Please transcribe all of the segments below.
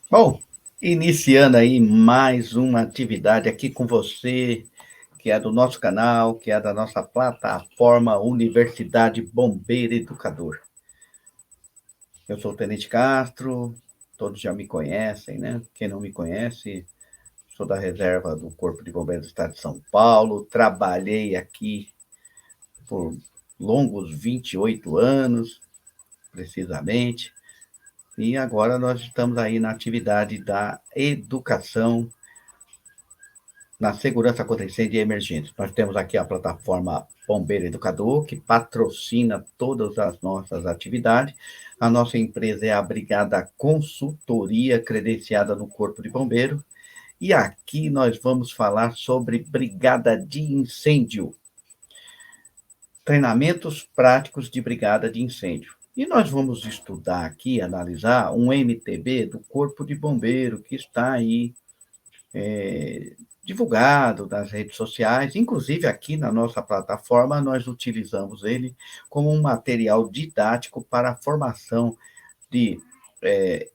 Bom, iniciando aí mais uma atividade aqui com você, que é do nosso canal, que é da nossa plataforma Universidade Bombeiro Educador. Eu sou o Tenente Castro, todos já me conhecem, né? Quem não me conhece, sou da reserva do Corpo de Bombeiros do Estado de São Paulo, trabalhei aqui por longos 28 anos, precisamente, e agora nós estamos aí na atividade da educação na segurança contra incêndio e emergência. Nós temos aqui a plataforma Bombeiro Educador, que patrocina todas as nossas atividades. A nossa empresa é a Brigada Consultoria, credenciada no Corpo de Bombeiro. E aqui nós vamos falar sobre brigada de incêndio, treinamentos práticos de brigada de incêndio. E nós vamos estudar aqui, analisar um MTB do Corpo de Bombeiro, que está aí divulgado nas redes sociais, inclusive aqui na nossa plataforma, nós utilizamos ele como um material didático para a formação de eh,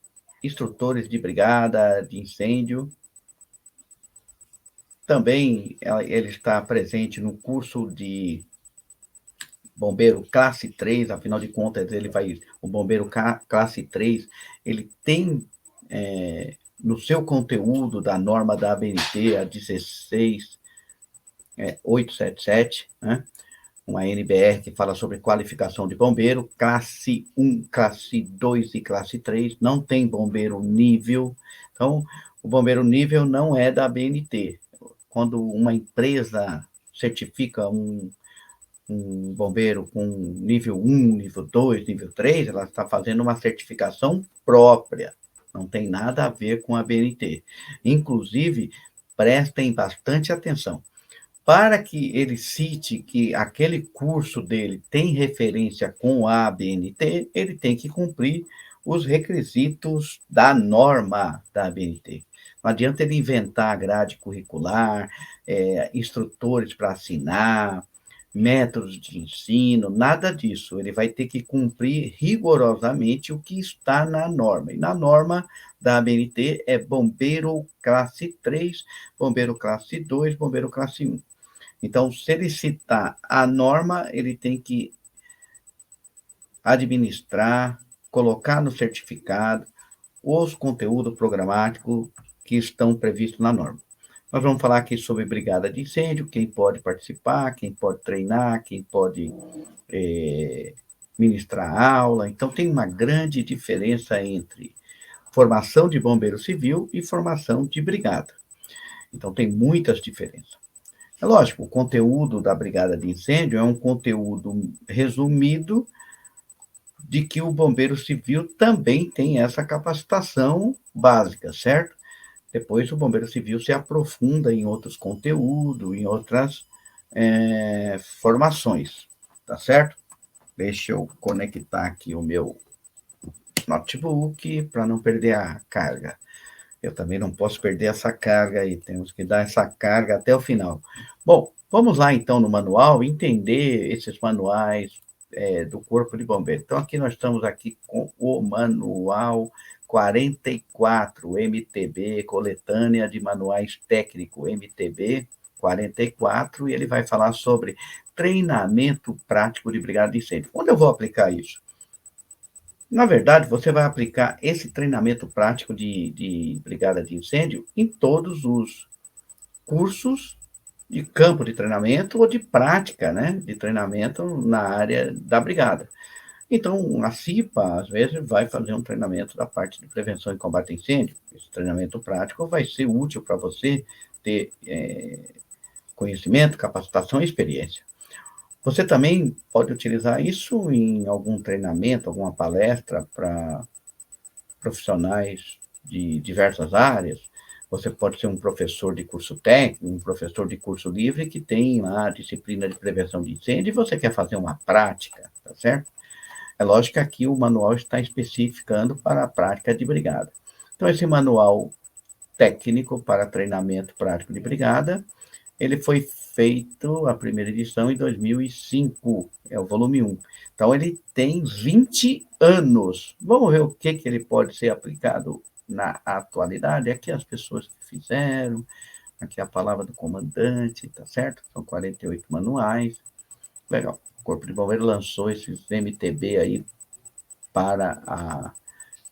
instrutores de brigada, de incêndio. Também ele está presente no curso de bombeiro classe 3, afinal de contas, o bombeiro classe 3, ele tem no seu conteúdo da norma da ABNT, a 16877, né? Uma NBR que fala sobre qualificação de bombeiro, classe 1, classe 2 e classe 3, não tem bombeiro nível. Então, o bombeiro nível não é da ABNT. Quando uma empresa certifica um bombeiro com nível 1, nível 2, nível 3, ela está fazendo uma certificação própria, não tem nada a ver com a ABNT. Inclusive, prestem bastante atenção. Para que ele cite que aquele curso dele tem referência com a ABNT, ele tem que cumprir os requisitos da norma da ABNT. Não adianta ele inventar grade curricular, instrutores para assinar, métodos de ensino, nada disso. Ele vai ter que cumprir rigorosamente o que está na norma. E na norma da ABNT é bombeiro classe 3, bombeiro classe 2, bombeiro classe 1. Então, se ele citar a norma, ele tem que administrar, colocar no certificado os conteúdos programáticos que estão previstos na norma. Nós vamos falar aqui sobre brigada de incêndio, quem pode participar, quem pode treinar, quem pode ministrar aula. Então, tem uma grande diferença entre formação de bombeiro civil e formação de brigada. Então, tem muitas diferenças. É lógico, o conteúdo da brigada de incêndio é um conteúdo resumido de que o bombeiro civil também tem essa capacitação básica, certo? Depois o bombeiro civil se aprofunda em outros conteúdos, em outras formações, tá certo? Deixa eu conectar aqui o meu notebook para não perder a carga. Eu também não posso perder essa carga aí, temos que dar essa carga até o final. Bom, vamos lá então no manual, entender esses manuais do Corpo de Bombeiro. Então, aqui nós estamos aqui com o manual 44, MTB, coletânea de manuais técnico, MTB 44, e ele vai falar sobre treinamento prático de brigada de incêndio. Onde eu vou aplicar isso? Na verdade, você vai aplicar esse treinamento prático de brigada de incêndio em todos os cursos de campo de treinamento ou de prática, né, de treinamento na área da brigada. Então, a CIPA, às vezes, vai fazer um treinamento da parte de prevenção e combate a incêndio. Esse treinamento prático vai ser útil para você ter conhecimento, capacitação e experiência. Você também pode utilizar isso em algum treinamento, alguma palestra para profissionais de diversas áreas. Você pode ser um professor de curso técnico, um professor de curso livre que tem lá a disciplina de prevenção de incêndio e você quer fazer uma prática, tá certo? É lógico que aqui o manual está especificando para a prática de brigada. Então, esse manual técnico para treinamento prático de brigada, ele foi feito, a primeira edição, em 2005, é o volume 1. Então, ele tem 20 anos. Vamos ver o que ele pode ser aplicado na atualidade, aqui as pessoas que fizeram, aqui a palavra do comandante, tá certo? São 48 manuais. Legal. O Corpo de Bombeiro lançou esses MTB aí para a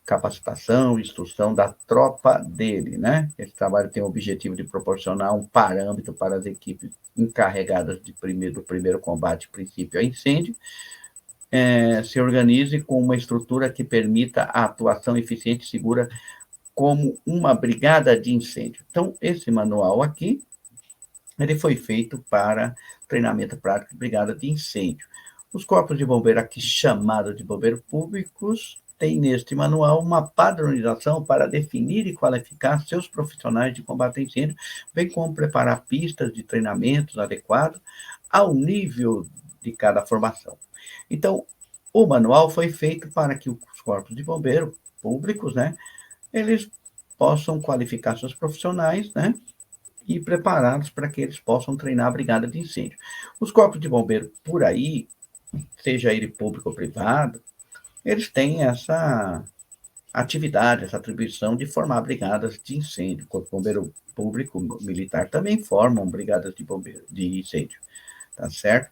capacitação e instrução da tropa dele, né? Esse trabalho tem o objetivo de proporcionar um parâmetro para as equipes encarregadas do primeiro combate princípio a incêndio, se organize com uma estrutura que permita a atuação eficiente e segura como uma brigada de incêndio. Então, esse manual aqui, ele foi feito para treinamento prático de brigada de incêndio. Os corpos de bombeiro, aqui chamados de bombeiros públicos, têm neste manual uma padronização para definir e qualificar seus profissionais de combate a incêndio, bem como preparar pistas de treinamentos adequados ao nível de cada formação. Então, o manual foi feito para que os corpos de bombeiro públicos, né, eles possam qualificar seus profissionais, né, e prepará-los para que eles possam treinar a brigada de incêndio. Os corpos de bombeiro por aí, seja ele público ou privado, eles têm essa atividade, essa atribuição de formar brigadas de incêndio. O Corpo de Bombeiro Público Militar também formam brigadas de bombeiro de incêndio, tá certo?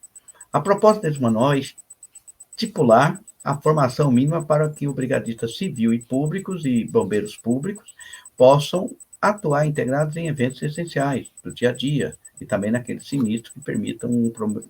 A proposta desse manual é estipular a formação mínima para que o brigadista civil e públicos e bombeiros públicos possam atuar integrados em eventos essenciais do dia a dia e também naqueles sinistros que permitam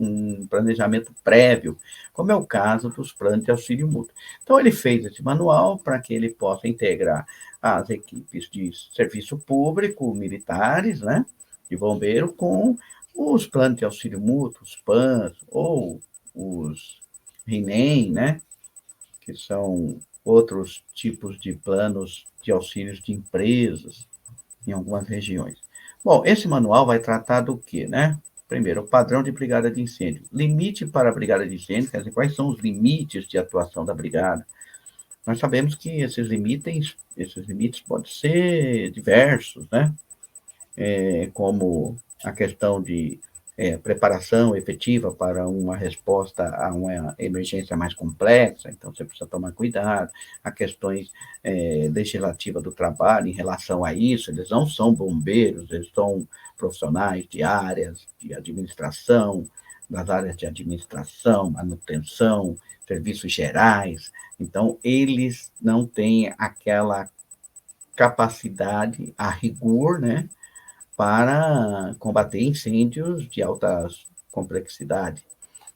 um planejamento prévio, como é o caso dos planos de auxílio mútuo. Então, ele fez esse manual para que ele possa integrar as equipes de serviço público, militares, né, de bombeiro, com os planos de auxílio mútuo, os PANs, ou os RINEM, né, que são outros tipos de planos de auxílios de empresas em algumas regiões. Bom, esse manual vai tratar do quê, né? Primeiro, o padrão de brigada de incêndio. Limite para a brigada de incêndio, quer dizer, quais são os limites de atuação da brigada? Nós sabemos que esses limites podem ser diversos, né? Como a questão de preparação efetiva para uma resposta a uma emergência mais complexa, então você precisa tomar cuidado, a questões legislativas do trabalho em relação a isso, eles não são bombeiros, eles são profissionais de áreas de administração, das áreas de administração, manutenção, serviços gerais, então eles não têm aquela capacidade a rigor, né, para combater incêndios de alta complexidade.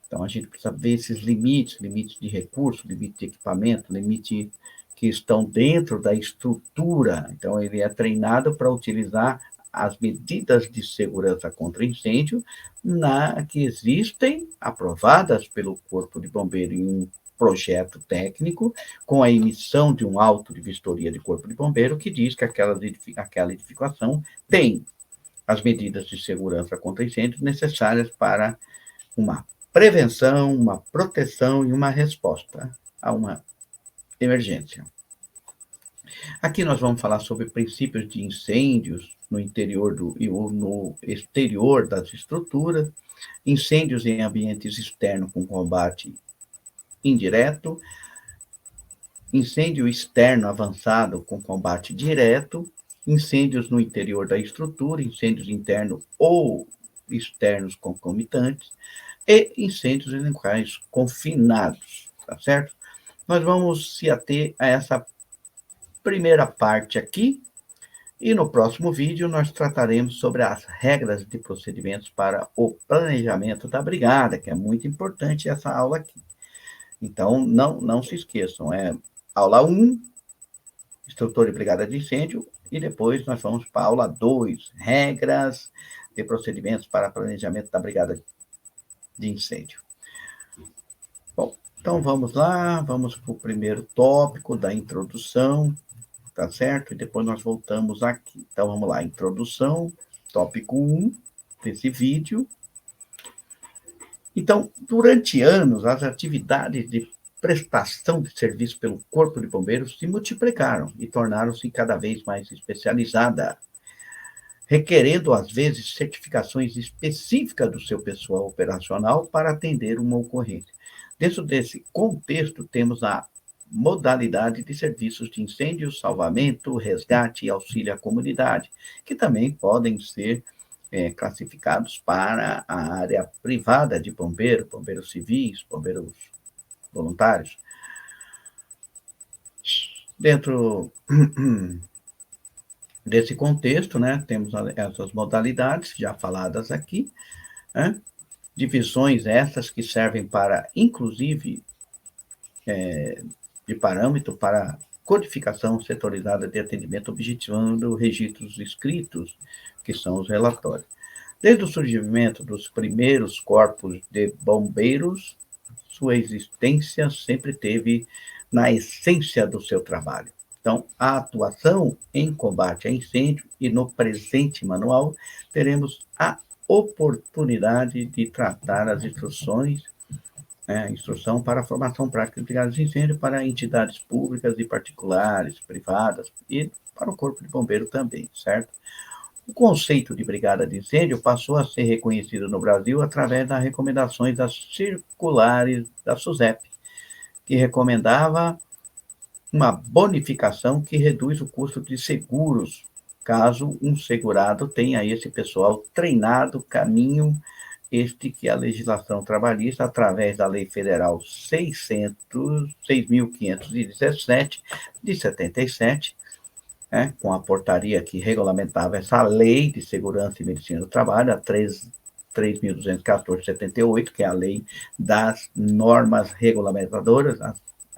Então, a gente precisa ver esses limites, limites de recurso, limite de equipamento, limite que estão dentro da estrutura. Então, ele é treinado para utilizar as medidas de segurança contra incêndio que existem, aprovadas pelo Corpo de Bombeiro em um projeto técnico, com a emissão de um auto de vistoria de Corpo de Bombeiro, que diz que aquela edificação tem as medidas de segurança contra incêndios necessárias para uma prevenção, uma proteção e uma resposta a uma emergência. Aqui nós vamos falar sobre princípios de incêndios no interior e no exterior das estruturas, incêndios em ambientes externos com combate indireto, incêndio externo avançado com combate direto, incêndios no interior da estrutura, incêndios internos ou externos concomitantes, e incêndios em locais confinados, tá certo? Nós vamos se ater a essa primeira parte aqui, e no próximo vídeo nós trataremos sobre as regras de procedimentos para o planejamento da brigada, que é muito importante essa aula aqui. Então, não se esqueçam, aula 1, instrutor de brigada de incêndio, e depois nós vamos para a aula 2, regras de procedimentos para planejamento da brigada de incêndio. Bom, então vamos lá, vamos para o primeiro tópico da introdução, tá certo? E depois nós voltamos aqui. Então vamos lá, introdução, tópico 1 desse vídeo. Então, durante anos, as atividades de prestação de serviço pelo Corpo de Bombeiros se multiplicaram e tornaram-se cada vez mais especializadas, requerendo, às vezes, certificações específicas do seu pessoal operacional para atender uma ocorrência. Dentro desse contexto, temos a modalidade de serviços de incêndio, salvamento, resgate e auxílio à comunidade, que também podem ser classificados para a área privada de bombeiro, bombeiros civis, bombeiros voluntários. Dentro desse contexto, né, temos essas modalidades já faladas aqui, né, divisões essas que servem para, inclusive, de parâmetro para codificação setorizada de atendimento, objetivando registros escritos, que são os relatórios. Desde o surgimento dos primeiros corpos de bombeiros, sua existência sempre teve na essência do seu trabalho. Então, a atuação em combate a incêndio e no presente manual, teremos a oportunidade de tratar as instruções, instrução para a formação prática de brigadas de incêndio para entidades públicas e particulares, privadas, e para o Corpo de Bombeiro também, certo? O conceito de brigada de incêndio passou a ser reconhecido no Brasil através das recomendações das circulares da SUSEP, que recomendava uma bonificação que reduz o custo de seguros, caso um segurado tenha esse pessoal treinado, caminho este que a legislação trabalhista, através da Lei Federal 6.517, de 77, com a portaria que regulamentava essa Lei de Segurança e Medicina do Trabalho, a 3.214 de 78, que é a Lei das Normas Regulamentadoras,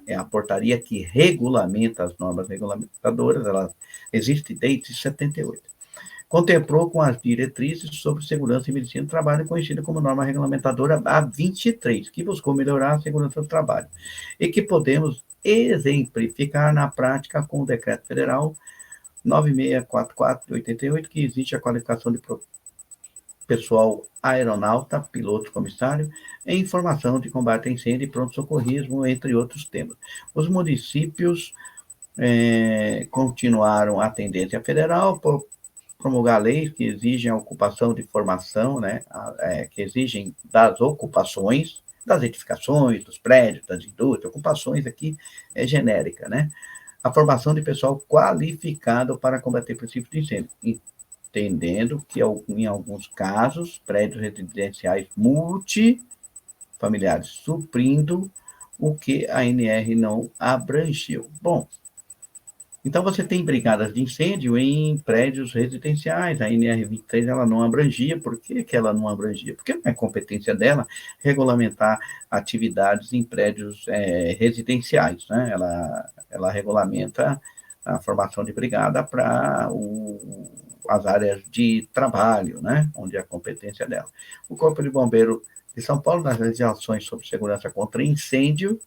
é a portaria que regulamenta as normas regulamentadoras, ela existe desde 78. Contemplou com as diretrizes sobre segurança e medicina do trabalho, conhecida como norma regulamentadora A23, que buscou melhorar a segurança do trabalho, e que podemos exemplificar na prática com o Decreto Federal 9644 de 88, que exige a qualificação de pessoal aeronauta, piloto, comissário, em formação de combate a incêndio e pronto-socorrismo, entre outros temas. Os municípios continuaram a tendência federal por promulgar leis que exigem a ocupação de formação, que exigem das ocupações, das edificações, dos prédios, das indústrias, ocupações aqui é genérica, né? A formação de pessoal qualificado para combater princípios de incêndio, entendendo que, em alguns casos, prédios residenciais multifamiliares, suprindo o que a ANR não abrangeu. Bom, então você tem brigadas de incêndio em prédios residenciais, a NR 23 ela não abrangia. Por que ela não abrangia? Porque não é competência dela regulamentar atividades em prédios residenciais, né? Ela regulamenta a formação de brigada para as áreas de trabalho, né? Onde é a competência dela. O Corpo de Bombeiro de São Paulo, nas legislações sobre segurança contra incêndio,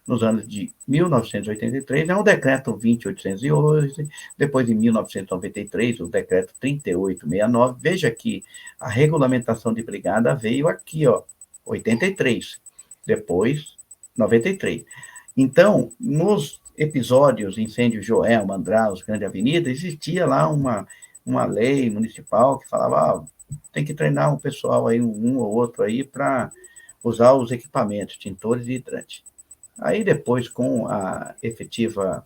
nos anos de 1983, é o decreto 20.811, depois em 1993, o decreto 3869. Veja que a regulamentação de brigada veio aqui, 83, depois 93. Então, nos episódios incêndio Joel, Mandraus, Grande Avenida, existia lá uma lei municipal que falava, tem que treinar um pessoal aí, um ou outro aí, para usar os equipamentos, extintores e hidrantes. Aí depois, com a efetiva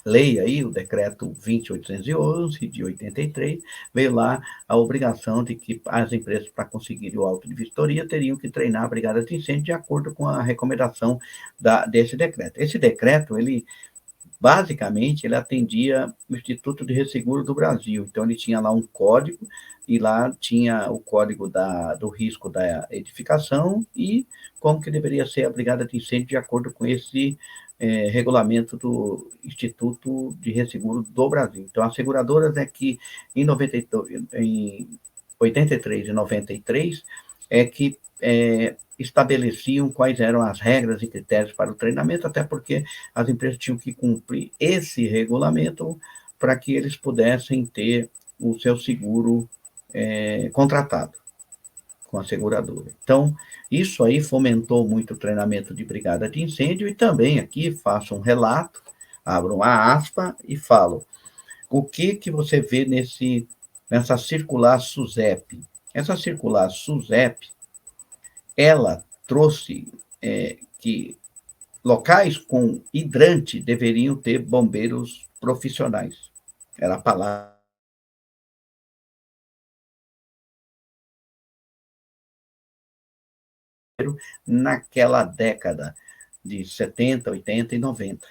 lei aí, o decreto 20.811 de 83, veio lá a obrigação de que as empresas, para conseguirem o auto de vistoria, teriam que treinar a brigada de incêndio de acordo com a recomendação desse decreto. Esse decreto, ele basicamente, ele atendia o Instituto de Resseguro do Brasil. Então, ele tinha lá um código, e lá tinha o código do risco da edificação e como que deveria ser a brigada de incêndio de acordo com esse regulamento do Instituto de Resseguro do Brasil. Então, as seguradoras é que em 83 e 93 é que estabeleciam quais eram as regras e critérios para o treinamento, até porque as empresas tinham que cumprir esse regulamento para que eles pudessem ter o seu seguro contratado com a seguradora. Então, isso aí fomentou muito o treinamento de brigada de incêndio, e também aqui faço um relato, abro uma aspa e falo, o que você vê nessa circular SUSEP? Essa circular SUSEP, ela trouxe que locais com hidrante deveriam ter bombeiros profissionais. Era a palavra naquela década de 70, 80 e 90.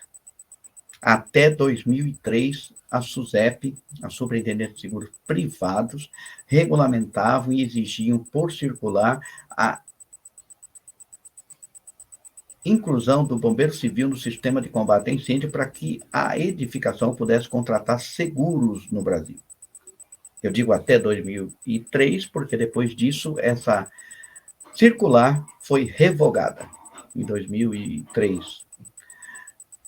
Até 2003, a SUSEP, a Superintendência de Seguros Privados, regulamentavam e exigiam por circular a inclusão do bombeiro civil no sistema de combate a incêndio para que a edificação pudesse contratar seguros no Brasil. Eu digo até 2003, porque depois disso, essa circular foi revogada em 2003.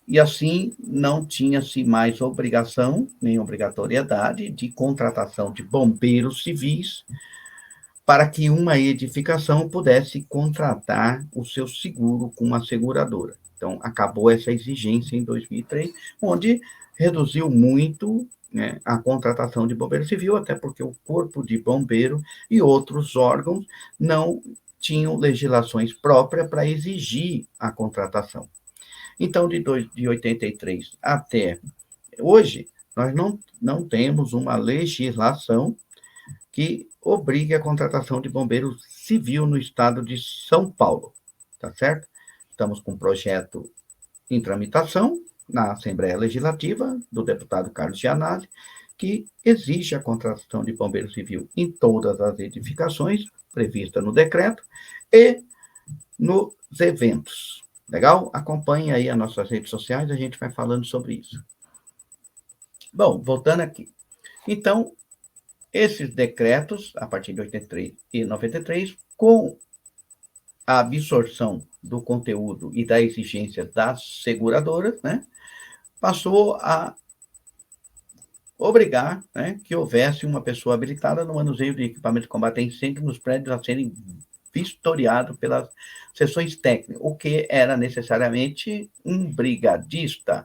E assim, não tinha-se mais obrigação, nem obrigatoriedade, de contratação de bombeiros civis para que uma edificação pudesse contratar o seu seguro com uma seguradora. Então, acabou essa exigência em 2003, onde reduziu muito, né, a contratação de bombeiro civil, até porque o Corpo de Bombeiro e outros órgãos não tinham legislações próprias para exigir a contratação. Então, de 83 até hoje, nós não temos uma legislação que obrigue a contratação de bombeiro civil no estado de São Paulo, tá certo? Estamos com um projeto em tramitação na Assembleia Legislativa do deputado Carlos Gianazzi, que exige a contratação de bombeiro civil em todas as edificações prevista no decreto e nos eventos. Legal? Acompanhe aí as nossas redes sociais, a gente vai falando sobre isso. Bom, voltando aqui. Então, esses decretos, a partir de 83 e 93, com a absorção do conteúdo e da exigência das seguradoras, né, passou a obrigar, né, que houvesse uma pessoa habilitada no manuseio de equipamento de combate a incêndio nos prédios a serem vistoriados pelas sessões técnicas, o que era necessariamente um brigadista,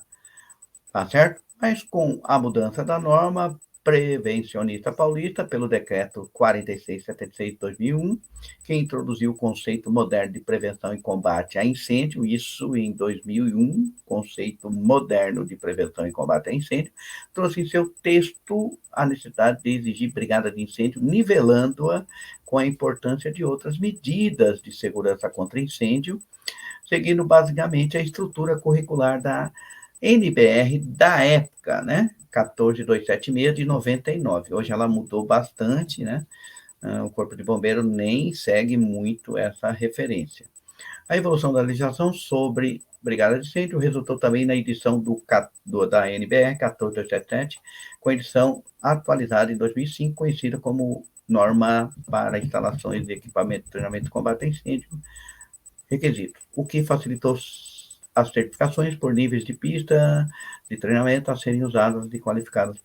tá certo? Mas com a mudança da norma prevencionista paulista, pelo decreto 4676 de 2001, que introduziu o conceito moderno de prevenção e combate a incêndio, isso em 2001, conceito moderno de prevenção e combate a incêndio, trouxe em seu texto a necessidade de exigir brigada de incêndio, nivelando-a com a importância de outras medidas de segurança contra incêndio, seguindo basicamente a estrutura curricular da NBR da época, né? 14276 de 99. Hoje ela mudou bastante, né? O Corpo de Bombeiro nem segue muito essa referência. A evolução da legislação sobre brigada de incêndio resultou também na edição da NBR 14277, com edição atualizada em 2005, conhecida como norma para instalações de equipamento de treinamento de combate a incêndio, requisitos, o que facilitou as certificações por níveis de pista de treinamento a serem usadas e qualificadas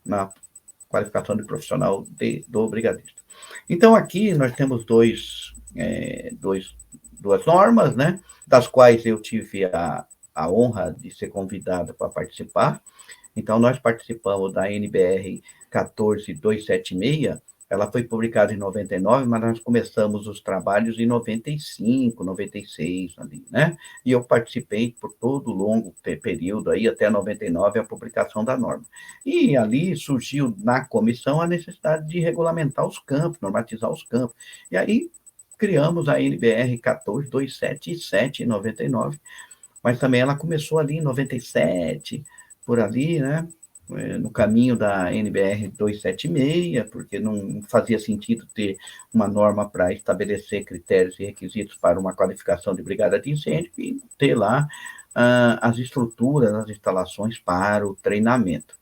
na qualificação de profissional do brigadista. Então, aqui nós temos duas normas, né, das quais eu tive a honra de ser convidado para participar. Então, nós participamos da NBR 14276, ela foi publicada em 99, mas nós começamos os trabalhos em 95, 96, ali, né? E eu participei por todo o longo período aí, até 99, a publicação da norma. E ali surgiu na comissão a necessidade de regulamentar os campos, normatizar os campos. E aí criamos a NBR 14277 em 99, mas também ela começou ali em 97, por ali, né? No caminho da NBR 276, porque não fazia sentido ter uma norma para estabelecer critérios e requisitos para uma qualificação de brigada de incêndio e ter lá as estruturas, as instalações para o treinamento.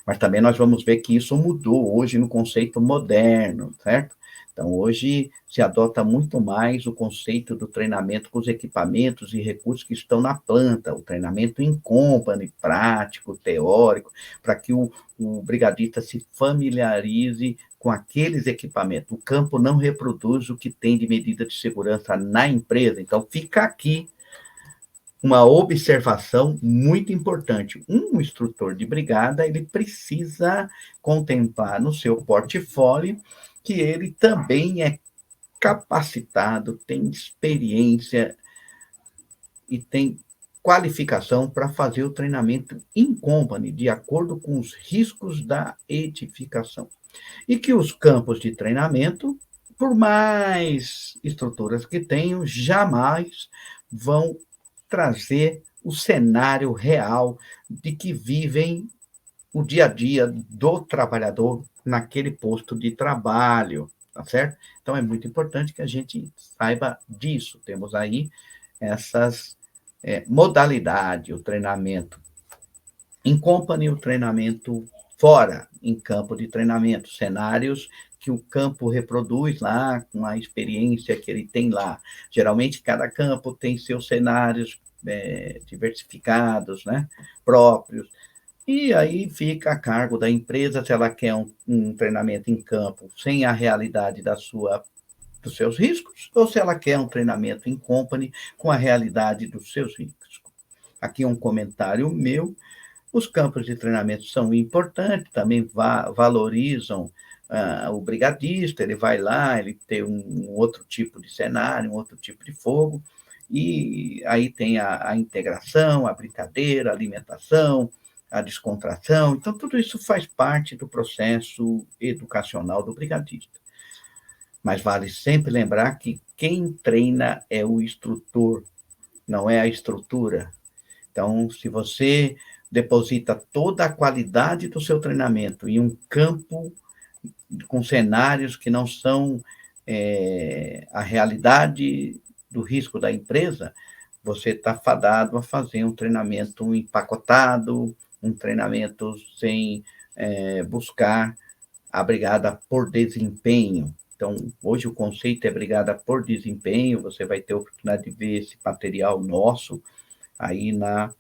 Mas também nós vamos ver que isso mudou hoje no conceito moderno, certo? Então, hoje se adota muito mais o conceito do treinamento com os equipamentos e recursos que estão na planta, o treinamento em company, prático, teórico, para que o brigadista se familiarize com aqueles equipamentos. O campo não reproduz o que tem de medida de segurança na empresa. Então, fica aqui uma observação muito importante. Um instrutor de brigada, ele precisa contemplar no seu portfólio que ele também é capacitado, tem experiência e tem qualificação para fazer o treinamento in company, de acordo com os riscos da edificação. E que os campos de treinamento, por mais estruturas que tenham, jamais vão trazer o cenário real de que vivem o dia a dia do trabalhador naquele posto de trabalho, tá certo? Então é muito importante que a gente saiba disso. Temos aí essas modalidades, o treinamento em company, o treinamento fora, em campo de treinamento, cenários que o campo reproduz lá, com a experiência que ele tem lá. Geralmente, cada campo tem seus cenários diversificados, né, próprios, e aí fica a cargo da empresa se ela quer um treinamento em campo sem a realidade dos seus riscos, ou se ela quer um treinamento em company com a realidade dos seus riscos. Aqui um comentário meu: os campos de treinamento são importantes, também valorizam o brigadista, ele vai lá, ele tem um outro tipo de cenário, um outro tipo de fogo, e aí tem a integração, a brincadeira, a alimentação, a descontração, então tudo isso faz parte do processo educacional do brigadista. Mas vale sempre lembrar que quem treina é o instrutor, não é a estrutura. Então, se você deposita toda a qualidade do seu treinamento em um campo com cenários que não são a realidade do risco da empresa, você está fadado a fazer um treinamento empacotado, um treinamento sem buscar a brigada por desempenho. Então, hoje o conceito é brigada por desempenho, você vai ter a oportunidade de ver esse material nosso aí na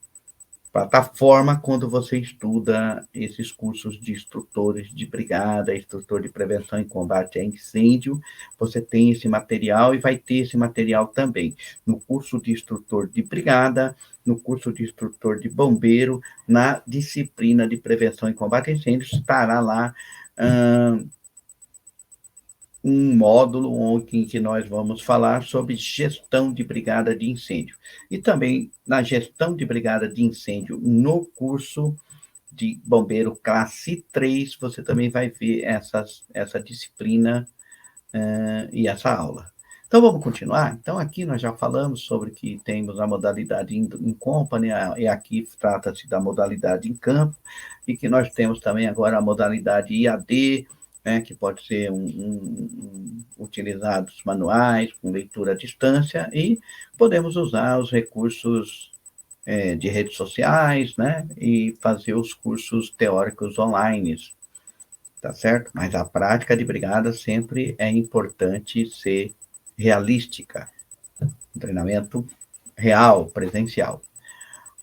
plataforma quando você estuda esses cursos de instrutores de brigada, instrutor de prevenção e combate a incêndio, você tem esse material e vai ter esse material também no curso de instrutor de brigada, no curso de instrutor de bombeiro, na disciplina de prevenção e combate a incêndio, estará lá um módulo em que nós vamos falar sobre gestão de brigada de incêndio. E também na gestão de brigada de incêndio, no curso de bombeiro classe 3, você também vai ver essa disciplina e essa aula. Então, vamos continuar? Então, aqui nós já falamos sobre que temos a modalidade in company, e aqui trata-se da modalidade em campo, e que nós temos também agora a modalidade IAD, né, que pode ser utilizados manuais, com leitura à distância, e podemos usar os recursos de redes sociais, né, e fazer os cursos teóricos online, tá certo? Mas a prática de brigada sempre é importante ser realística, um treinamento real, presencial.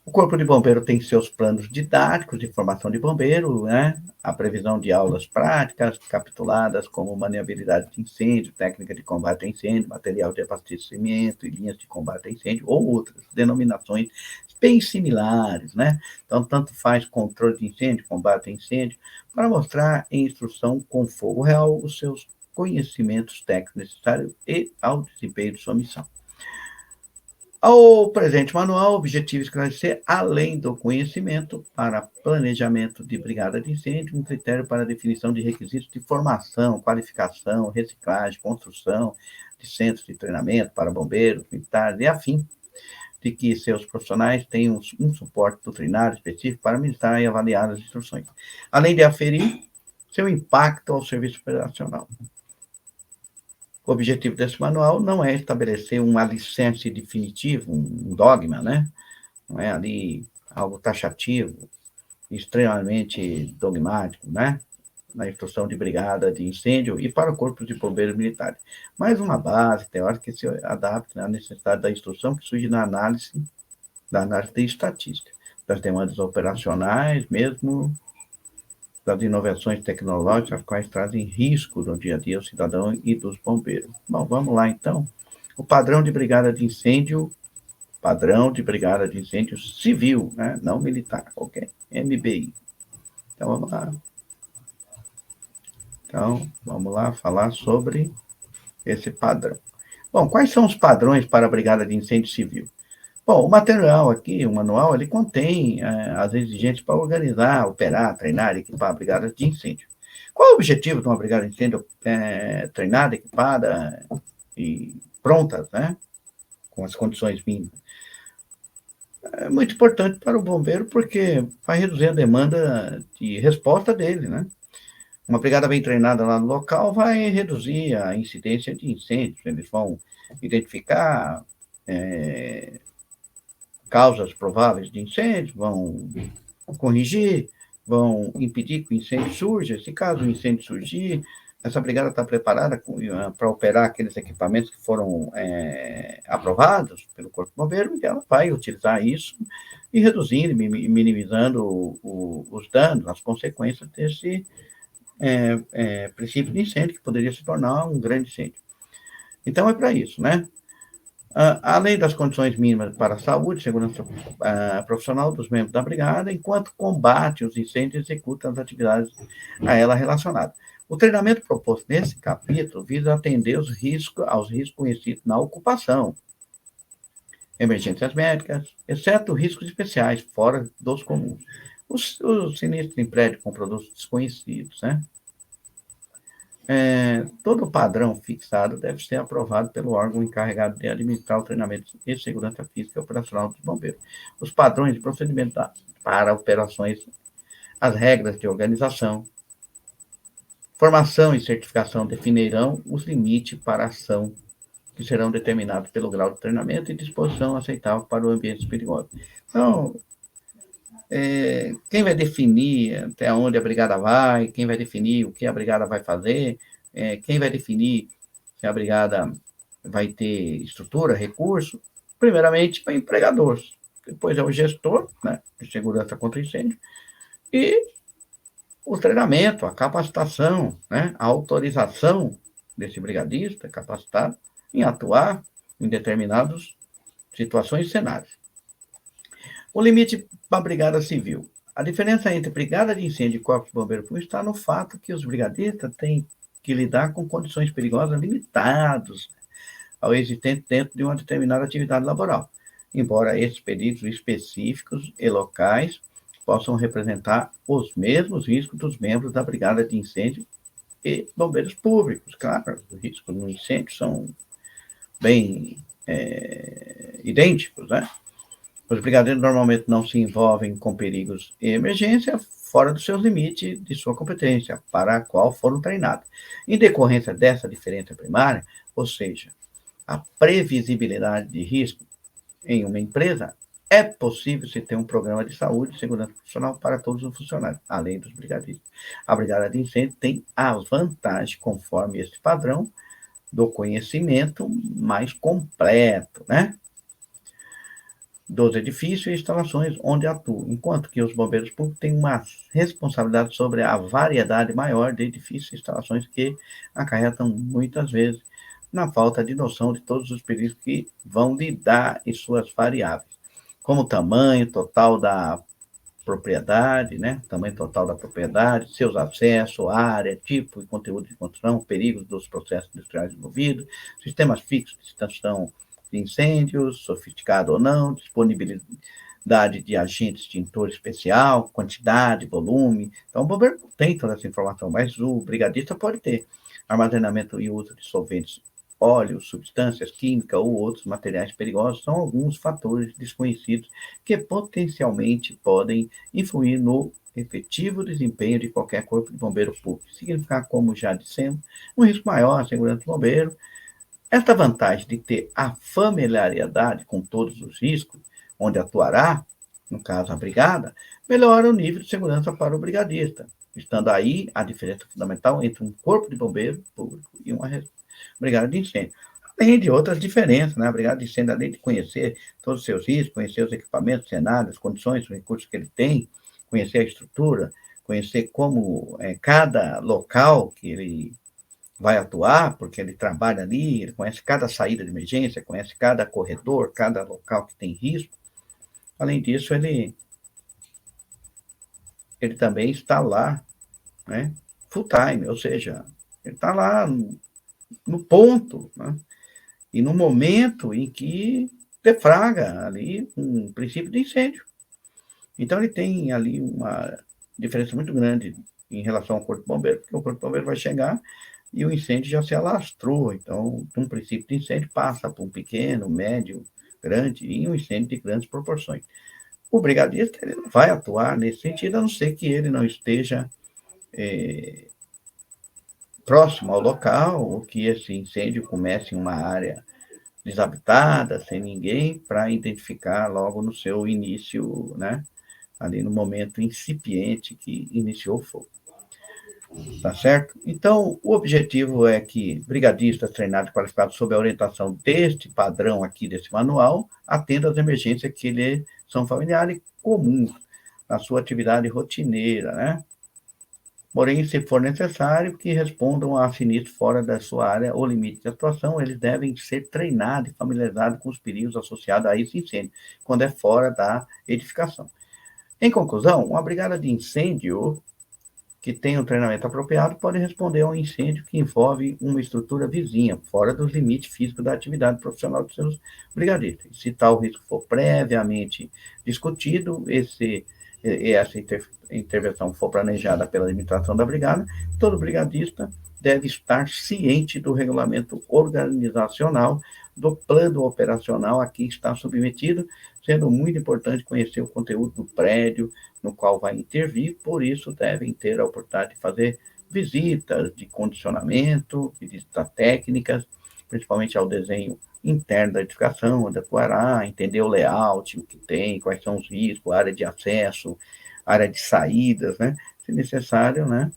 O Corpo de Bombeiro tem seus planos didáticos de formação de bombeiro, né? A previsão de aulas práticas, capituladas como maneabilidade de incêndio, técnica de combate a incêndio, material de abastecimento e linhas de combate a incêndio, ou outras denominações bem similares, né? Então, tanto faz controle de incêndio, combate a incêndio, para mostrar em instrução com fogo real os seus conhecimentos técnicos necessários e ao desempenho de sua missão. O presente manual, objetivo esclarecer, além do conhecimento, para planejamento de brigada de incêndio, um critério para definição de requisitos de formação, qualificação, reciclagem, construção de centros de treinamento para bombeiros, militares e afim, de que seus profissionais tenham um suporte doutrinário específico para ministrar e avaliar as instruções, além de aferir seu impacto ao serviço operacional. O objetivo desse manual não é estabelecer um alicerce definitivo, um dogma, né? Não é ali algo taxativo, extremamente dogmático, né? Na instrução de brigada de incêndio e para o corpo de bombeiros militares. Mas uma base teórica que se adapta à necessidade da instrução que surge da análise de estatística, das demandas operacionais, mesmo das inovações tecnológicas, as quais trazem risco no dia a dia ao cidadão e dos bombeiros. Bom, vamos lá então. O padrão de brigada de incêndio civil, né? Não militar, ok? MBI. Então vamos lá. Então, vamos lá falar sobre esse padrão. Bom, quais são os padrões para a brigada de incêndio civil? Bom, o material aqui, o manual, ele contém as exigências para organizar, operar, treinar, equipar brigadas de incêndio. Qual é o objetivo de uma brigada de incêndio treinada, equipada e pronta, né? Com as condições mínimas? É muito importante para o bombeiro porque vai reduzir a demanda de resposta dele, né? Uma brigada bem treinada lá no local vai reduzir a incidência de incêndios. Eles vão identificar causas prováveis de incêndio, vão corrigir, vão impedir que o incêndio surja. Se caso o incêndio surgir, essa brigada está preparada para operar aqueles equipamentos que foram aprovados pelo Corpo de Bombeiro, e ela vai utilizar isso e reduzindo, minimizando os danos, as consequências desse princípio de incêndio, que poderia se tornar um grande incêndio. Então, é para isso, né? Além das condições mínimas para a saúde e segurança profissional dos membros da brigada, enquanto combate os incêndios e executa as atividades a ela relacionadas. O treinamento proposto nesse capítulo visa atender aos riscos conhecidos na ocupação, emergências médicas, exceto riscos especiais, fora dos comuns. Os sinistros em prédio com produtos desconhecidos, né? Todo padrão fixado deve ser aprovado pelo órgão encarregado de administrar o treinamento e segurança física e operacional dos bombeiros. Os padrões de procedimento para operações, as regras de organização, formação e certificação definirão os limites para a ação que serão determinados pelo grau de treinamento e disposição aceitável para o ambiente perigoso. Então, quem vai definir até onde a brigada vai, quem vai definir o que a brigada vai fazer, quem vai definir se a brigada vai ter estrutura, recurso, primeiramente é o empregador, depois é o gestor, né, de segurança contra incêndio, e o treinamento, a capacitação, né, a autorização desse brigadista capacitado em atuar em determinadas situações e cenários. O limite para a brigada civil. A diferença entre brigada de incêndio e corpo de bombeiro público está no fato que os brigadistas têm que lidar com condições perigosas limitadas ao existente dentro de uma determinada atividade laboral, embora esses perigos específicos e locais possam representar os mesmos riscos dos membros da brigada de incêndio e bombeiros públicos. Claro, os riscos no incêndio são bem idênticos, né? Os brigadeiros normalmente não se envolvem com perigos e emergência fora dos seus limites de sua competência, para a qual foram treinados. Em decorrência dessa diferença primária, ou seja, a previsibilidade de risco em uma empresa, é possível se ter um programa de saúde e segurança profissional para todos os funcionários, além dos brigadistas. A brigada de incêndio tem as vantagens, conforme esse padrão, do conhecimento mais completo, né? Dos edifícios e instalações onde atuam, enquanto que os bombeiros públicos têm uma responsabilidade sobre a variedade maior de edifícios e instalações que acarretam muitas vezes na falta de noção de todos os perigos que vão lidar e suas variáveis, como o tamanho total da propriedade, né? Tamanho total da propriedade, seus acessos, área, tipo e conteúdo de construção, perigos dos processos industriais envolvidos, sistemas fixos de extinção de incêndios, sofisticado ou não, disponibilidade de agente extintor especial, quantidade, volume. Então, o bombeiro tem toda essa informação, mas o brigadista pode ter armazenamento e uso de solventes, óleos, substâncias químicas ou outros materiais perigosos, são alguns fatores desconhecidos que potencialmente podem influir no efetivo desempenho de qualquer corpo de bombeiro público. Significar, como já dissemos, um risco maior à segurança do bombeiro. Esta vantagem de ter a familiaridade com todos os riscos, onde atuará, no caso a brigada, melhora o nível de segurança para o brigadista, estando aí a diferença fundamental entre um corpo de bombeiro público e uma brigada de incêndio. Além de outras diferenças, né? A brigada de incêndio, além de conhecer todos os seus riscos, conhecer os equipamentos, cenários, condições, os recursos que ele tem, conhecer a estrutura, conhecer como cada local que ele vai atuar, porque ele trabalha ali, ele conhece cada saída de emergência, conhece cada corredor, cada local que tem risco. Além disso, ele também está lá, né, full time, ou seja, ele está lá no ponto, né, e no momento em que deflagra ali um princípio de incêndio. Então ele tem ali uma diferença muito grande em relação ao corpo de bombeiro, porque o corpo de bombeiro vai chegar e o incêndio já se alastrou. Então, um princípio de incêndio passa por um pequeno, médio, grande e um incêndio de grandes proporções. O brigadista ele não vai atuar nesse sentido, a não ser que ele não esteja próximo ao local, ou que esse incêndio comece em uma área desabitada, sem ninguém, para identificar logo no seu início, né? Ali no momento incipiente que iniciou o fogo. Tá certo? Então, o objetivo é que brigadistas treinados e qualificados sob a orientação deste padrão aqui, desse manual, atendam às emergências que lhe são familiares e comuns na sua atividade rotineira, né? Porém, se for necessário que respondam a sinistro fora da sua área ou limite de atuação, eles devem ser treinados e familiarizados com os perigos associados a esse incêndio, quando é fora da edificação. Em conclusão, uma brigada de incêndio que tenha um treinamento apropriado pode responder a um incêndio que envolve uma estrutura vizinha, fora dos limites físicos da atividade profissional dos seus brigadistas. Se tal risco for previamente discutido, essa intervenção for planejada pela administração da brigada, todo brigadista deve estar ciente do regulamento organizacional, do plano operacional a que está submetido, sendo muito importante conhecer o conteúdo do prédio no qual vai intervir, por isso devem ter a oportunidade de fazer visitas de condicionamento, visitas técnicas, principalmente ao desenho interno da edificação, onde atuará, entender o layout, o que tem, quais são os riscos, área de acesso, área de saídas, né? Se necessário, né?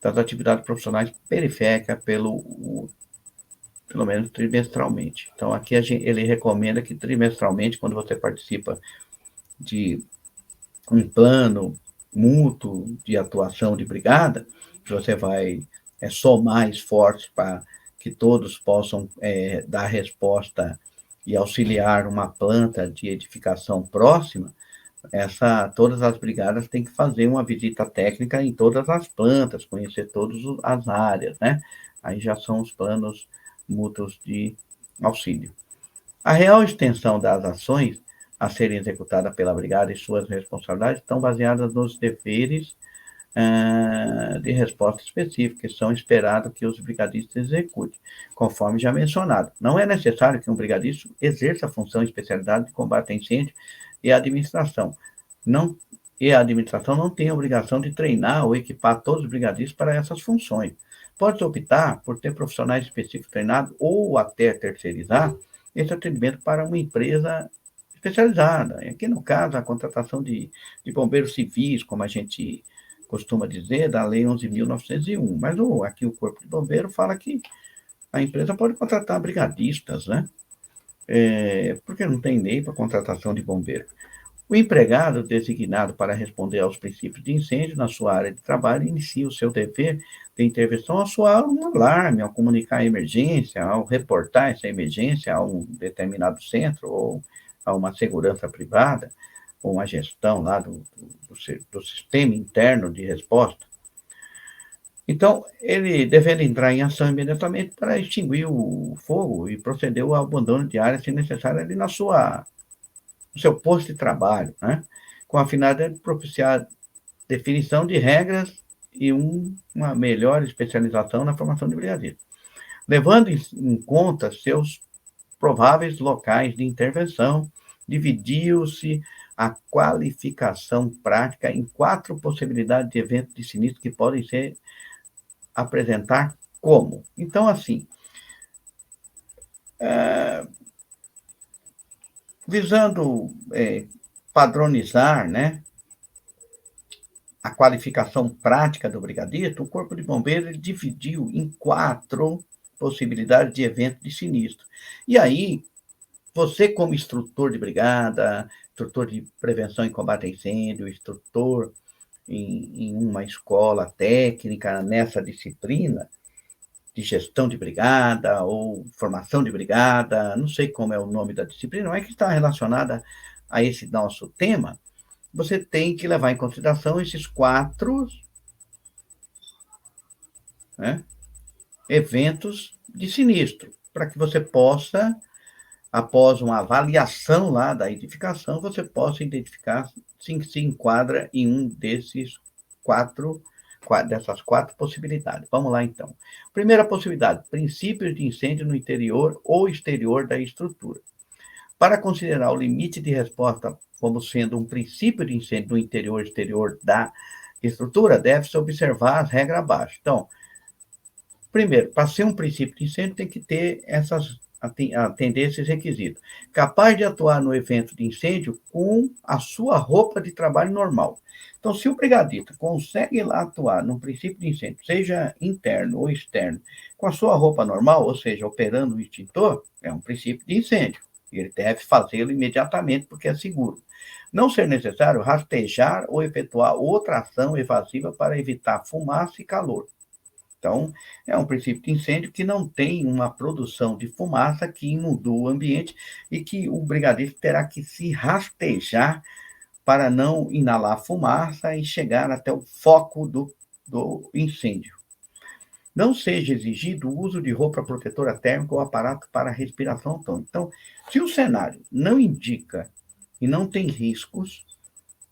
Das atividades profissionais periféricas pelo menos trimestralmente. Então, aqui ele recomenda que trimestralmente, quando você participa de um plano mútuo de atuação de brigada, que você vai somar esforços para que todos possam dar resposta e auxiliar uma planta de edificação próxima, todas as brigadas têm que fazer uma visita técnica em todas as plantas, conhecer todas as áreas, né? Aí já são os planos mútuos de auxílio. A real extensão das ações a serem executadas pela brigada e suas responsabilidades estão baseadas nos deveres de resposta específica que são esperados que os brigadistas executem, conforme já mencionado. Não é necessário que um brigadista exerça a função e especialidade de combate a incêndio e a administração. Não, e a administração não tem a obrigação de treinar ou equipar todos os brigadistas para essas funções. Pode optar por ter profissionais específicos treinados ou até terceirizar esse atendimento para uma empresa especializada. Aqui, no caso, a contratação de bombeiros civis, como a gente costuma dizer, da Lei 11.901. Mas aqui o Corpo de Bombeiro fala que a empresa pode contratar brigadistas, né? Porque não tem lei para contratação de bombeiro. O empregado designado para responder aos princípios de incêndio na sua área de trabalho inicia o seu dever de intervenção ao soar um alarme, ao comunicar a emergência, ao reportar essa emergência a um determinado centro ou a uma segurança privada, ou uma gestão lá do sistema interno de resposta. Então, ele deve entrar em ação imediatamente para extinguir o fogo e proceder ao abandono de área, se necessário, ali no seu posto de trabalho, né? Com a finalidade de propiciar definição de regras e uma melhor especialização na formação de brigadistas, levando em conta seus prováveis locais de intervenção, dividiu-se a qualificação prática em 4 possibilidades de eventos de sinistro que podem ser apresentar como. Então, assim, visando padronizar, né, a qualificação prática do brigadista, o Corpo de Bombeiros dividiu em 4 possibilidades de evento de sinistro. E aí, você como instrutor de brigada, instrutor de prevenção e combate a incêndio, instrutor em uma escola técnica nessa disciplina de gestão de brigada ou formação de brigada, não sei como é o nome da disciplina, mas que está relacionada a esse nosso tema, você tem que levar em consideração esses 4, né, eventos de sinistro, para que você possa após uma avaliação lá da edificação, você possa identificar se enquadra em um desses dessas quatro possibilidades. Vamos lá, então. Primeira possibilidade: princípios de incêndio no interior ou exterior da estrutura. Para considerar o limite de resposta como sendo um princípio de incêndio no interior ou exterior da estrutura, deve-se observar as regras abaixo. Então, primeiro, para ser um princípio de incêndio, tem que ter atender esses requisitos. Capaz de atuar no evento de incêndio com a sua roupa de trabalho normal. Então, se o brigadista consegue lá atuar no princípio de incêndio, seja interno ou externo, com a sua roupa normal, ou seja, operando o extintor, é um princípio de incêndio. Ele deve fazê-lo imediatamente, porque é seguro. Não ser necessário rastejar ou efetuar outra ação evasiva para evitar fumaça e calor. Então, é um princípio de incêndio que não tem uma produção de fumaça que inundou o ambiente e que o brigadeiro terá que se rastejar para não inalar fumaça e chegar até o foco do incêndio. Não seja exigido o uso de roupa protetora térmica ou aparato para respiração autônoma. Então, se o cenário não indica e não tem riscos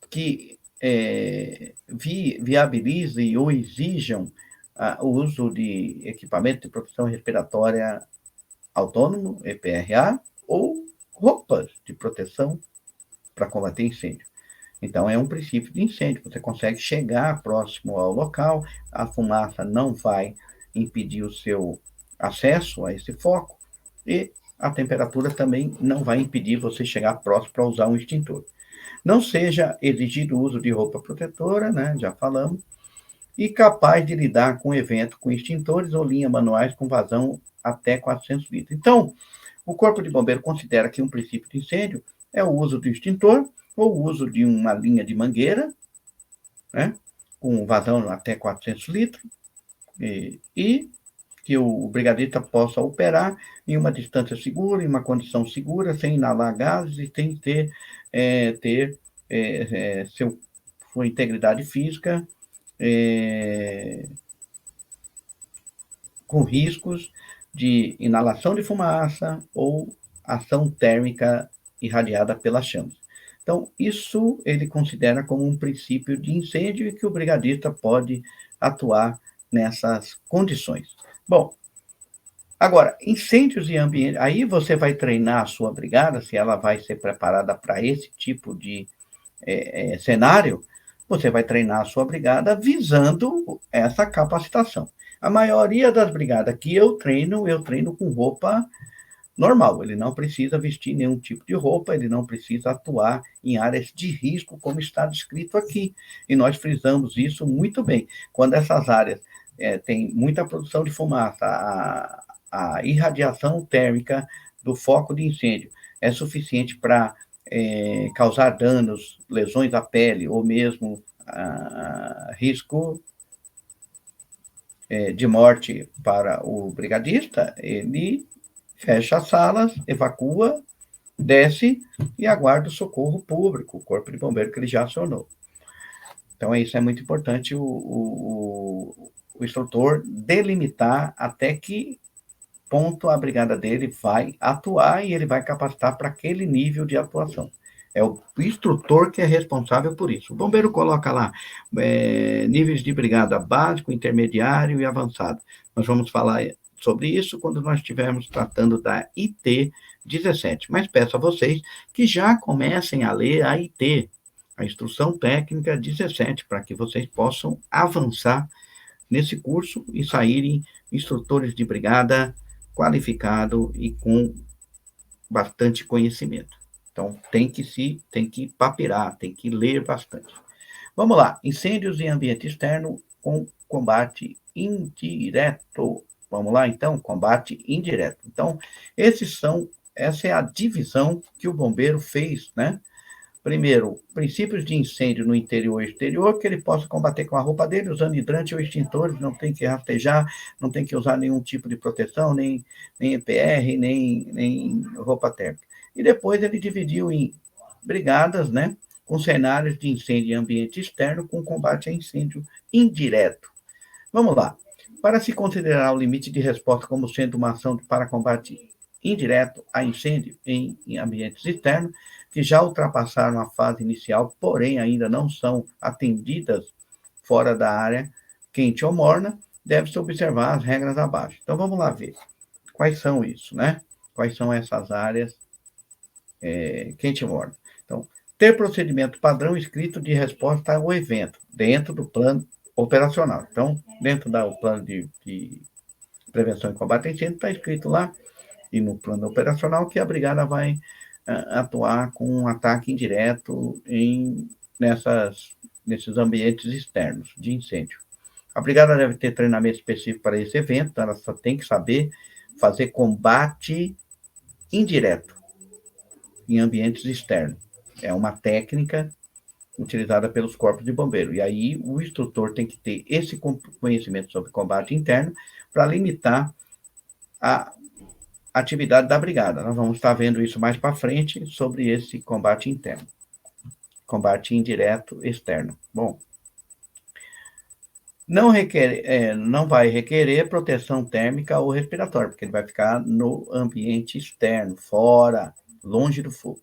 que viabilizem ou exijam o uso de equipamento de proteção respiratória autônomo, EPRA, ou roupas de proteção para combater incêndio. Então, é um princípio de incêndio. Você consegue chegar próximo ao local, a fumaça não vai impedir o seu acesso a esse foco e a temperatura também não vai impedir você chegar próximo para usar um extintor. Não seja exigido o uso de roupa protetora, né? Já falamos, e capaz de lidar com o evento com extintores ou linhas manuais com vazão até 400 litros. Então, o Corpo de Bombeiro considera que um princípio de incêndio é o uso do extintor ou o uso de uma linha de mangueira, né, com vazão até 400 litros, e que o brigadista possa operar em uma distância segura, em uma condição segura, sem inalar gases e sem ter sua integridade física com riscos de inalação de fumaça ou ação térmica irradiada pelas chamas. Então, isso ele considera como um princípio de incêndio e que o brigadista pode atuar nessas condições. Bom, agora, incêndios em ambiente, aí você vai treinar a sua brigada, se ela vai ser preparada para esse tipo de cenário, você vai treinar a sua brigada visando essa capacitação. A maioria das brigadas que eu treino com roupa normal. Ele não precisa vestir nenhum tipo de roupa, ele não precisa atuar em áreas de risco, como está descrito aqui. E nós frisamos isso muito bem. Quando essas áreas têm muita produção de fumaça, a irradiação térmica do foco de incêndio é suficiente para causar danos, lesões à pele, ou mesmo risco de morte para o brigadista, ele fecha as salas, evacua, desce e aguarda o socorro público, o corpo de bombeiro que ele já acionou. Então, isso é muito importante o instrutor delimitar até que ponto a brigada dele vai atuar e ele vai capacitar para aquele nível de atuação. É o instrutor que é responsável por isso. O bombeiro coloca lá níveis de brigada básico, intermediário e avançado. Nós vamos falar sobre isso quando nós estivermos tratando da IT 17. Mas peço a vocês que já comecem a ler a IT, a Instrução Técnica 17, para que vocês possam avançar nesse curso e saírem instrutores de brigada qualificado e com bastante conhecimento. Então, tem que papirar, tem que ler bastante. Vamos lá, incêndios em ambiente externo com combate indireto. Vamos lá, então, combate indireto. Então, essa é a divisão que o bombeiro fez, né? Primeiro, princípios de incêndio no interior e exterior, que ele possa combater com a roupa dele, usando hidrante ou extintores, não tem que rastejar, não tem que usar nenhum tipo de proteção, nem EPR, nem roupa térmica. E depois ele dividiu em brigadas, né, com cenários de incêndio em ambiente externo, com combate a incêndio indireto. Vamos lá. Para se considerar o limite de resposta como sendo uma ação para combate indireto a incêndio em ambientes externos, que já ultrapassaram a fase inicial, porém ainda não são atendidas fora da área quente ou morna, deve-se observar as regras abaixo. Então vamos lá ver quais são isso, né? Quais são essas áreas quente e morna. Então, ter procedimento padrão escrito de resposta ao evento, dentro do plano operacional. Então, dentro do plano de prevenção e combate a incêndio, está escrito lá, e no plano operacional, que a brigada vai atuar com um ataque indireto nesses ambientes externos de incêndio. A brigada deve ter treinamento específico para esse evento, então ela só tem que saber fazer combate indireto em ambientes externos. É uma técnica utilizada pelos corpos de bombeiro. E aí o instrutor tem que ter esse conhecimento sobre combate interno para limitar a atividade da brigada. Nós vamos estar vendo isso mais para frente sobre esse combate interno. Combate indireto externo. Bom, não vai requerer proteção térmica ou respiratória, porque ele vai ficar no ambiente externo, fora, longe do fogo.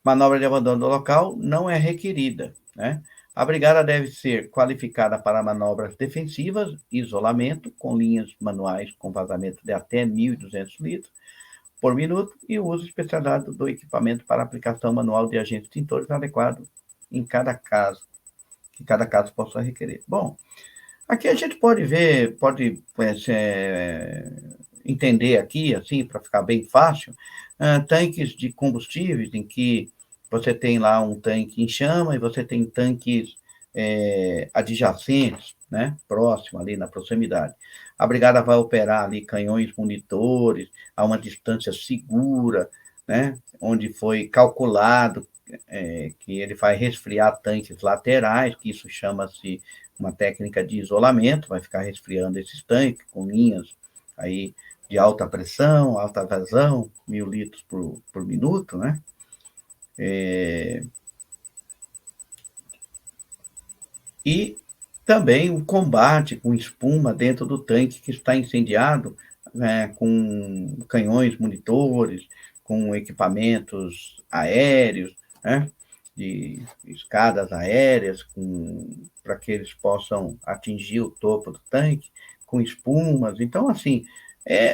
Manobra de abandono do local não é requerida, né? A brigada deve ser qualificada para manobras defensivas, isolamento, com linhas manuais com vazamento de até 1.200 litros por minuto e o uso especializado do equipamento para aplicação manual de agentes extintores adequado em cada caso, que cada caso possa requerer. Bom, aqui a gente pode ver, entender aqui, assim, para ficar bem fácil, tanques de combustíveis em que você tem lá um tanque em chama e você tem tanques adjacentes, né, próximo ali na proximidade. A brigada vai operar ali canhões monitores a uma distância segura, né, onde foi calculado que ele vai resfriar tanques laterais, que isso chama-se uma técnica de isolamento, vai ficar resfriando esses tanques com linhas aí de alta pressão, alta vazão, 1.000 litros por minuto, né? E também o combate com espuma dentro do tanque que está incendiado, com canhões monitores, com equipamentos aéreos, né? De escadas aéreas, para que eles possam atingir o topo do tanque, com espumas. Então, assim,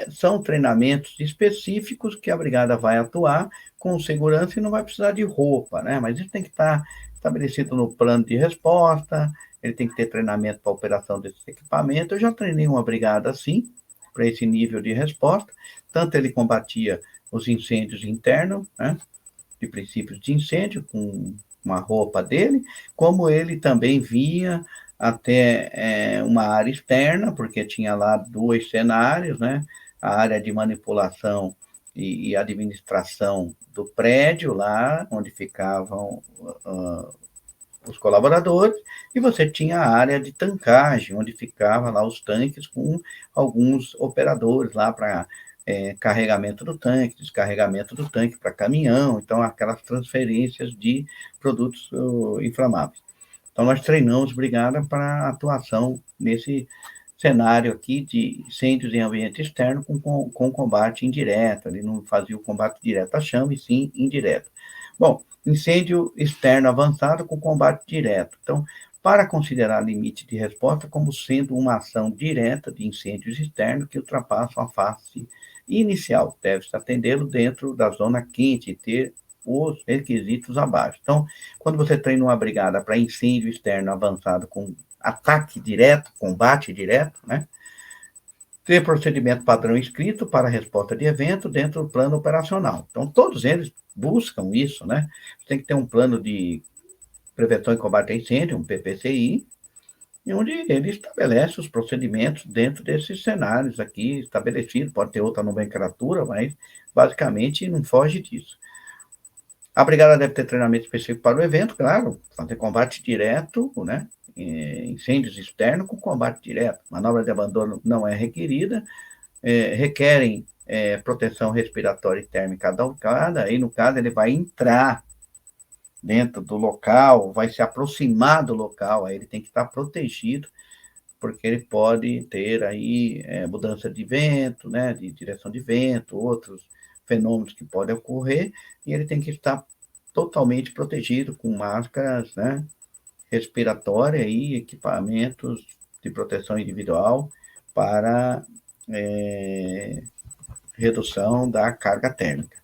são treinamentos específicos que a brigada vai atuar com segurança e não vai precisar de roupa, né? Mas isso tem que estar estabelecido no plano de resposta, ele tem que ter treinamento para a operação desse equipamento. Eu já treinei uma brigada assim, para esse nível de resposta, tanto ele combatia os incêndios internos, né, de princípios de incêndio, com uma roupa dele, como ele também vinha até uma área externa, porque tinha lá dois cenários, né, a área de manipulação e administração do prédio lá, onde ficavam os colaboradores, e você tinha a área de tancagem, onde ficava lá os tanques com alguns operadores lá para carregamento do tanque, descarregamento do tanque para caminhão, então aquelas transferências de produtos inflamáveis. Então nós treinamos brigada para atuação nesse cenário aqui de incêndios em ambiente externo com combate indireto, ele não fazia o combate direto à chama, e sim indireto. Bom, incêndio externo avançado com combate direto. Então, para considerar limite de resposta como sendo uma ação direta de incêndios externos que ultrapassam a fase inicial, deve-se atendê-lo dentro da zona quente e ter os requisitos abaixo. Então, quando você treina uma brigada para incêndio externo avançado com ataque direto, combate direto, né? Ter procedimento padrão escrito para resposta de evento dentro do plano operacional. Então, todos eles buscam isso, né? Tem que ter um plano de prevenção e combate a incêndio, um PPCI, onde ele estabelece os procedimentos dentro desses cenários aqui estabelecidos. Pode ter outra nomenclatura, mas basicamente não foge disso. A brigada deve ter treinamento específico para o evento, claro, fazer combate direto, né? Incêndios externos com combate direto. Manobra de abandono não é requerida, requerem proteção respiratória e térmica adaptada, aí no caso ele vai entrar dentro do local, vai se aproximar do local, aí ele tem que estar protegido porque ele pode ter aí mudança de vento, né, de direção de vento, outros fenômenos que podem ocorrer, e ele tem que estar totalmente protegido com máscaras, né, respiratória e equipamentos de proteção individual para redução da carga térmica.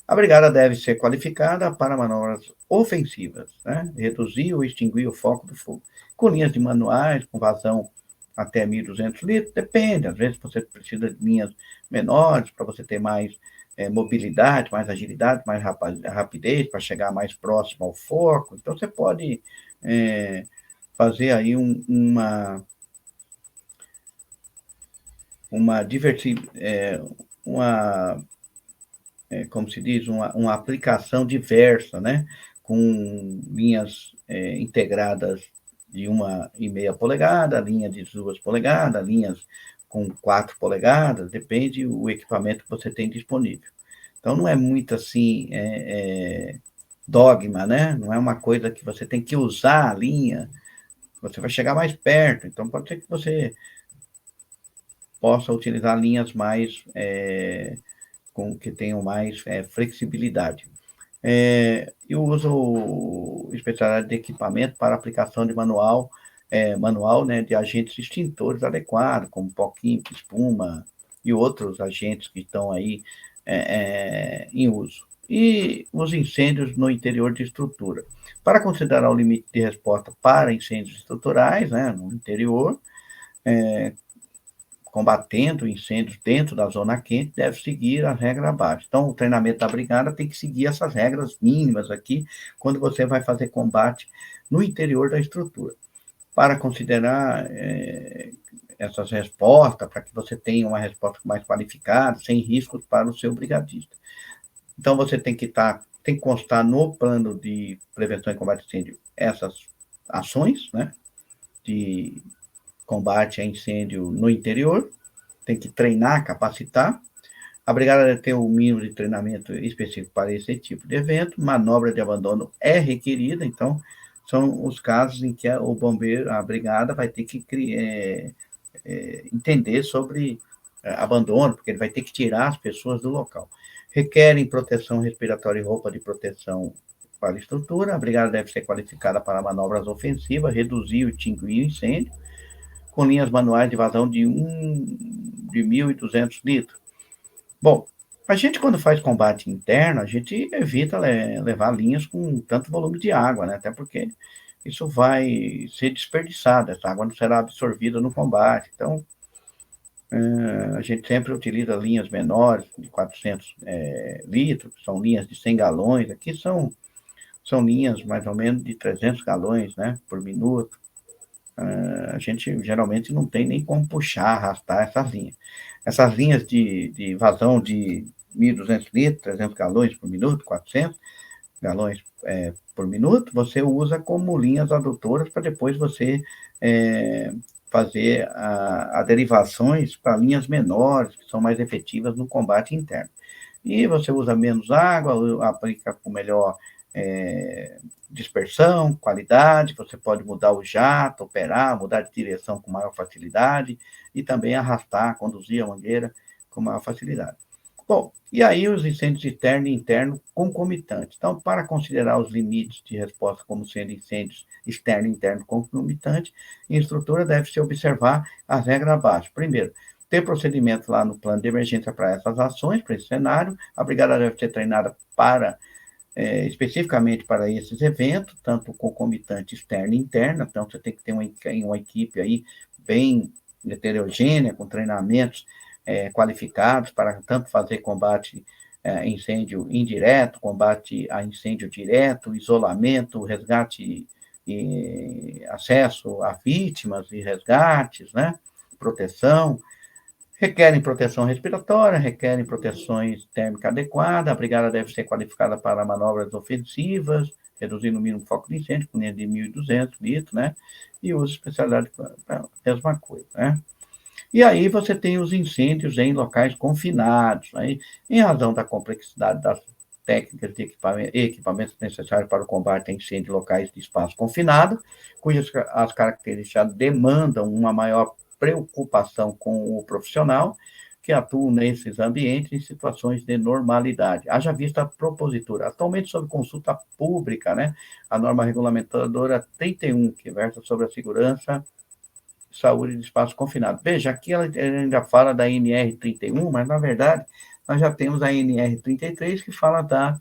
A brigada deve ser qualificada para manobras ofensivas, né? Reduzir ou extinguir o foco do fogo. Com linhas de manuais, com vazão até 1.200 litros, depende. Às vezes você precisa de linhas menores para você ter mais mobilidade, mais agilidade, mais rapidez, para chegar mais próximo ao foco. Então, você pode fazer aí uma uma como se diz, uma aplicação diversa, né? Com linhas integradas de 1,5 polegada, linha de 2 polegadas, linhas com 4 polegadas, depende do equipamento que você tem disponível. Então, não é muito assim, dogma, né? Não é uma coisa que você tem que usar a linha, você vai chegar mais perto. Então, pode ser que você possa utilizar linhas mais, com que tenham mais flexibilidade. Eu uso especialidade de equipamento para aplicação de manual, né, de agentes extintores adequados, como pó químico, espuma e outros agentes que estão aí em uso. E os incêndios no interior de estrutura. Para considerar o limite de resposta para incêndios estruturais, né, no interior, combatendo incêndios dentro da zona quente, deve seguir a regra abaixo. Então, o treinamento da brigada tem que seguir essas regras mínimas aqui, quando você vai fazer combate no interior da estrutura. Para considerar essas respostas, para que você tenha uma resposta mais qualificada, sem riscos para o seu brigadista. Então, você tem que constar no plano de prevenção e combate a incêndio essas ações, né, de combate a incêndio no interior, tem que treinar, capacitar. A brigada deve ter um mínimo de treinamento específico para esse tipo de evento. Manobra de abandono é requerida, então são os casos em que o bombeiro, a brigada, vai ter que entender sobre abandono, porque ele vai ter que tirar as pessoas do local. Requerem proteção respiratória e roupa de proteção para a estrutura. A brigada deve ser qualificada para manobras ofensivas, reduzir ou extinguir o incêndio, com linhas manuais de vazão de 1.200 litros. Bom, a gente, quando faz combate interno, a gente evita levar linhas com tanto volume de água, né? Até porque isso vai ser desperdiçado, essa água não será absorvida no combate. Então, a gente sempre utiliza linhas menores, de 400 litros, que são linhas de 100 galões. Aqui são linhas mais ou menos de 300 galões, né, por minuto. A gente geralmente não tem nem como puxar, arrastar essas linhas. Essas linhas de vazão de 1.200 litros, 300 galões por minuto, 400 galões por minuto, você usa como linhas adutoras para depois você fazer a derivações para linhas menores, que são mais efetivas no combate interno. E você usa menos água, aplica com melhor dispersão, qualidade, você pode mudar o jato, operar, mudar de direção com maior facilidade e também arrastar, conduzir a mangueira com maior facilidade. Bom, e aí os incêndios externo e interno concomitantes. Então, para considerar os limites de resposta como sendo incêndios externo e interno concomitantes, a estrutura deve-se observar as regras abaixo. Primeiro, ter procedimento lá no plano de emergência para essas ações, para esse cenário. A brigada deve ser treinada especificamente para esses eventos, tanto concomitante externo e interno. Então, você tem que ter uma equipe aí bem heterogênea, com treinamentos qualificados para tanto fazer combate a incêndio indireto, combate a incêndio direto, isolamento, resgate e acesso a vítimas e resgates, né? Proteção. Requerem proteção respiratória, requerem proteções térmicas adequadas. A brigada deve ser qualificada para manobras ofensivas, reduzindo o mínimo foco de incêndio, com linha de 1.200 litros, né? E uso especialidade para a mesma coisa, né? E aí você tem os incêndios em locais confinados, aí, em razão da complexidade das técnicas de equipamentos necessários para o combate a incêndio em locais de espaço confinado, cujas as características demandam uma maior preocupação com o profissional que atua nesses ambientes em situações de normalidade. Haja vista a propositura, atualmente sob consulta pública, né? A norma regulamentadora 31, que versa sobre a segurança e saúde de espaço confinado. Veja, aqui ela ainda fala da NR 31, mas, na verdade, nós já temos a NR 33, que fala da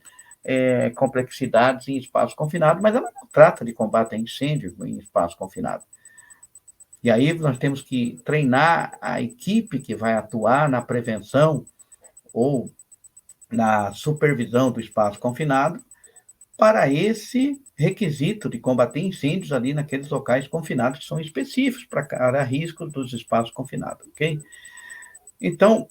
complexidades em espaço confinado, mas ela não trata de combate a incêndio em espaço confinado. E aí nós temos que treinar a equipe que vai atuar na prevenção ou na supervisão do espaço confinado para esse requisito de combater incêndios ali naqueles locais confinados que são específicos para cada risco dos espaços confinados, ok? Então,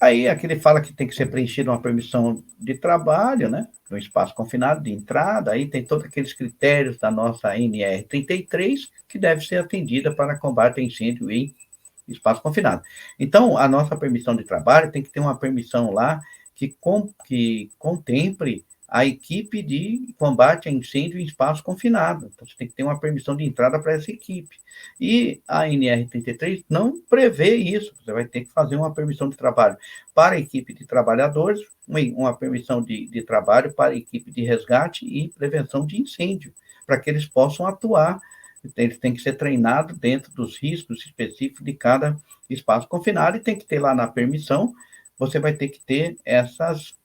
aí aqui ele fala que tem que ser preenchida uma permissão de trabalho, né? No espaço confinado de entrada, aí tem todos aqueles critérios da nossa NR 33 que deve ser atendida para combate a incêndio em espaço confinado. Então, a nossa permissão de trabalho tem que ter uma permissão lá que contemple a equipe de combate a incêndio em espaço confinado. Então, você tem que ter uma permissão de entrada para essa equipe. E a NR 33 não prevê isso. Você vai ter que fazer uma permissão de trabalho para a equipe de trabalhadores, uma permissão de trabalho para a equipe de resgate e prevenção de incêndio, para que eles possam atuar. Eles têm que ser treinados dentro dos riscos específicos de cada espaço confinado e tem que ter lá na permissão, você vai ter que ter essas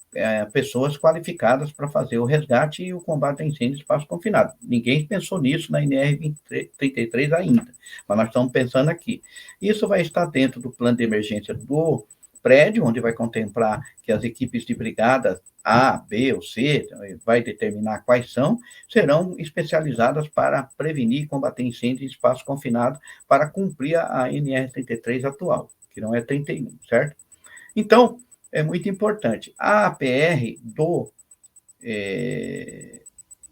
pessoas qualificadas para fazer o resgate e o combate a incêndio em espaço confinado. Ninguém pensou nisso na NR 33 ainda, mas nós estamos pensando aqui. Isso vai estar dentro do plano de emergência do prédio, onde vai contemplar que as equipes de brigadas A, B ou C, vai determinar quais são, serão especializadas para prevenir e combater incêndio em espaço confinado para cumprir a NR 33 atual, que não é 31, certo? Então, é muito importante. A APR do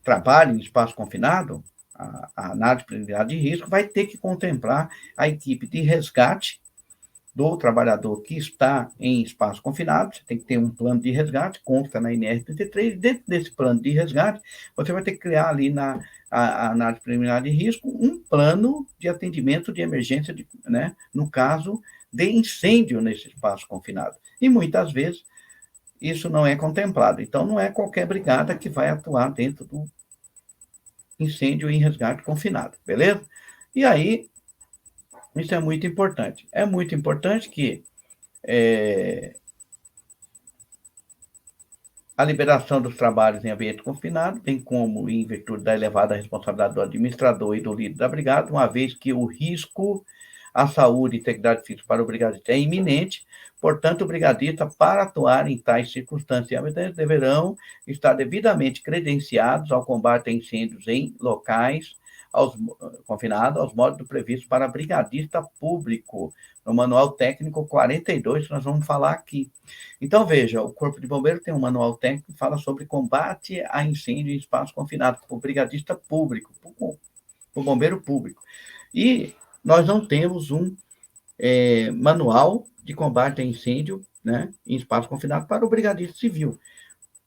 trabalho em espaço confinado, a análise preliminar de risco, vai ter que contemplar a equipe de resgate do trabalhador que está em espaço confinado, você tem que ter um plano de resgate, consta na NR33, dentro desse plano de resgate, você vai ter que criar ali na análise preliminar de risco um plano de atendimento de emergência, né, no caso de incêndio nesse espaço confinado. E muitas vezes isso não é contemplado. Então, não é qualquer brigada que vai atuar dentro do incêndio em resgate confinado, beleza? E aí, isso é muito importante. É muito importante que a liberação dos trabalhos em ambiente confinado, bem como em virtude da elevada responsabilidade do administrador e do líder da brigada, uma vez que o risco à saúde e integridade física para o brigadista é iminente, portanto, o brigadista, para atuar em tais circunstâncias, deverão estar devidamente credenciados ao combate a incêndios em locais confinados aos modos previstos para brigadista público, no Manual Técnico 42, que nós vamos falar aqui. Então, veja, o Corpo de Bombeiro tem um manual técnico que fala sobre combate a incêndio em espaço confinado, para o brigadista público, para o bombeiro público. E nós não temos um manual de combate a incêndio, né, em espaço confinado para o brigadista civil.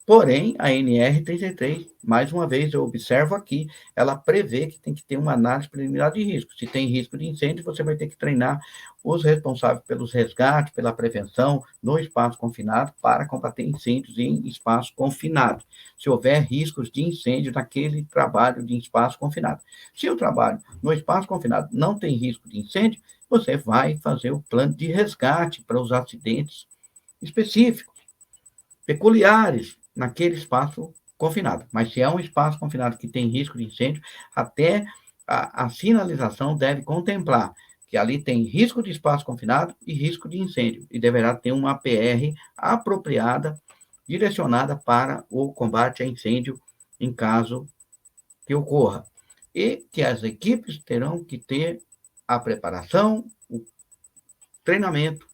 Porém, a NR33, mais uma vez, eu observo aqui, ela prevê que tem que ter uma análise preliminar de risco. Se tem risco de incêndio, você vai ter que treinar os responsáveis pelos resgates, pela prevenção no espaço confinado para combater incêndios em espaço confinado. Se houver riscos de incêndio naquele trabalho de espaço confinado. Se o trabalho no espaço confinado não tem risco de incêndio, você vai fazer o plano de resgate para os acidentes específicos, peculiares naquele espaço confinado. Mas se é um espaço confinado que tem risco de incêndio, até a sinalização deve contemplar que ali tem risco de espaço confinado e risco de incêndio, e deverá ter uma PR apropriada, direcionada para o combate a incêndio em caso que ocorra. E que as equipes terão que ter a preparação, o treinamento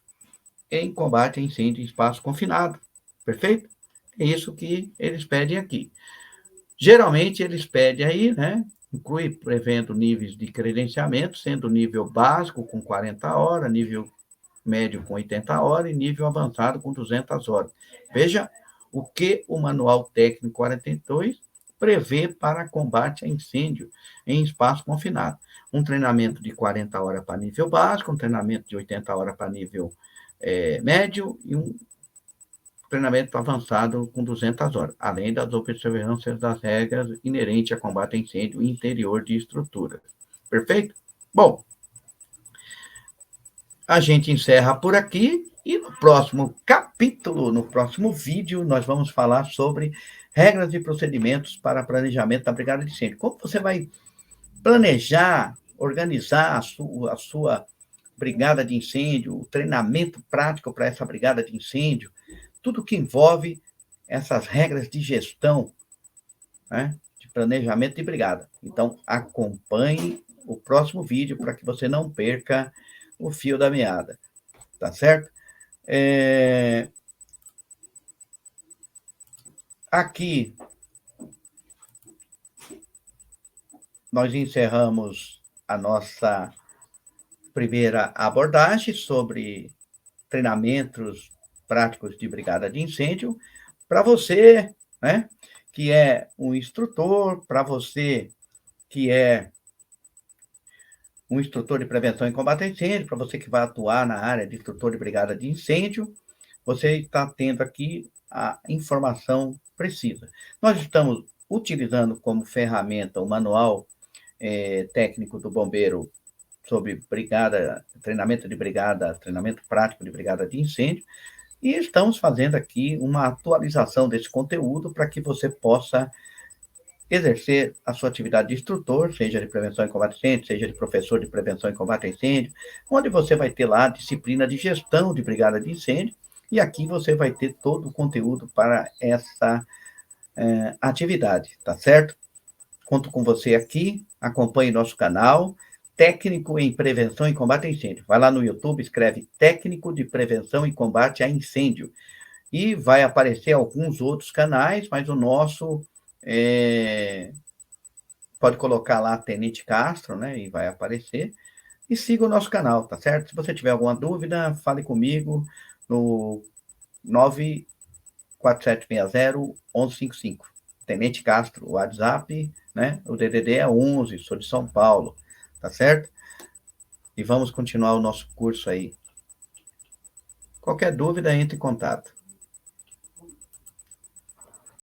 em combate a incêndio em espaço confinado. Perfeito? É isso que eles pedem aqui. Geralmente, eles pedem aí, né? Inclui prevendo níveis de credenciamento, sendo nível básico com 40 horas, nível médio com 80 horas e nível avançado com 200 horas. Veja o que o Manual Técnico 42 prevê para combate a incêndio em espaço confinado. Um treinamento de 40 horas para nível básico, um treinamento de 80 horas para nível médio e um treinamento avançado com 200 horas, além das observâncias das regras inerentes a combate a incêndio interior de estruturas. Perfeito? Bom, a gente encerra por aqui e no próximo capítulo, no próximo vídeo, nós vamos falar sobre regras e procedimentos para planejamento da brigada de incêndio. Como você vai planejar, organizar a sua brigada de incêndio, o treinamento prático para essa brigada de incêndio, tudo que envolve essas regras de gestão, né, de planejamento de brigada. Então, acompanhe o próximo vídeo para que você não perca o fio da meada, tá certo? Aqui nós encerramos a nossa primeira abordagem sobre treinamentos práticos de brigada de incêndio. Para você, né, que é um instrutor, para você que é um instrutor de prevenção e combate a incêndio, para você que vai atuar na área de instrutor de brigada de incêndio, você está tendo aqui a informação precisa. Nós estamos utilizando como ferramenta o manual técnico do bombeiro sobre brigada, treinamento de brigada, treinamento prático de brigada de incêndio, e estamos fazendo aqui uma atualização desse conteúdo para que você possa exercer a sua atividade de instrutor, seja de prevenção e combate a incêndio, seja de professor de prevenção e combate a incêndio, onde você vai ter lá a disciplina de gestão de brigada de incêndio, e aqui você vai ter todo o conteúdo para essa atividade, tá certo? Conto com você aqui, acompanhe nosso canal, Técnico em Prevenção e Combate a Incêndio. Vai lá no YouTube, escreve Técnico de Prevenção e Combate a Incêndio, e vai aparecer alguns outros canais, mas o nosso pode colocar lá Tenente Castro, né, e vai aparecer, e siga o nosso canal, tá certo? Se você tiver alguma dúvida, fale comigo no 94760-1155. Tenente Castro, o WhatsApp, né, o DDD é 11, sou de São Paulo, tá certo? E vamos continuar o nosso curso aí. Qualquer dúvida, entre em contato.